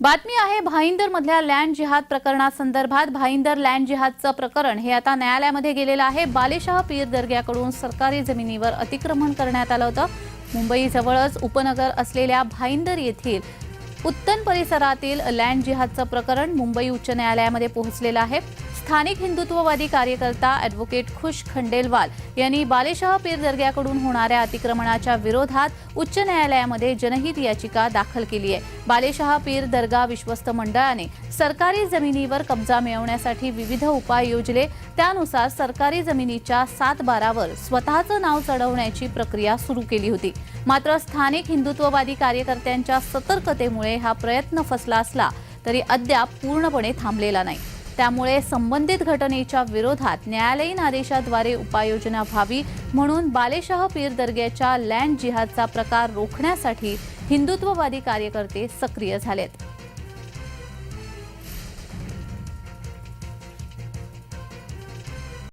बातमी आहे भाईंदर मधल्या लँड जिहाद प्रकरणासंदर्भात। भाईंदर लँड जिहादचं प्रकरण हे आता न्यायालयामध्ये गेलेलं आहे। बालेशाह पीर दर्ग्याकडून सरकारी जमिनीवर अतिक्रमण करण्यात आलं होतं। मुंबई जवळच उपनगर असलेल्या भाईंदर येथील उत्तन परिसरातील लँड जिहादचं प्रकरण मुंबई उच्च न्यायालयामध्ये पोहोचलेलं आहे। स्थानिक हिंदुत्ववादी कार्यकर्ता ॲडव्होकेट खुश खंडेलवाल यांनी बालेशाह पीर दर्ग्याकडून होणाऱ्या अतिक्रमणाच्या विरोधात उच्च न्यायालयामध्ये जनहित याचिका दाखल केली आहे। बालेशाह पीर दर्गा विश्वस्त मंडळाने सरकारी जमिनीवर कब्जा मिळवण्यासाठी विविध उपाय योजले। त्यानुसार सरकारी जमिनीच्या 7/12वर स्वतःचं नाव चढवण्याची प्रक्रिया सुरू केली होती। मात्र स्थानिक हिंदुत्ववादी कार्यकर्त्यांच्या सतर्कतेमुळे हा प्रयत्न फसला असला तरी अद्याप पूर्णपणे थांबलेला नाही। त्यामुळे संबंधित घटनेच्या विरोधात न्यायालयीन आदेशाद्वारे उपाययोजना व्हावी म्हणून बालेशाह पीर दर्ग्याच्या लँड जिहादचा प्रकार रोखण्यासाठी हिंदुत्ववादी कार्यकर्ते सक्रिय झालेत।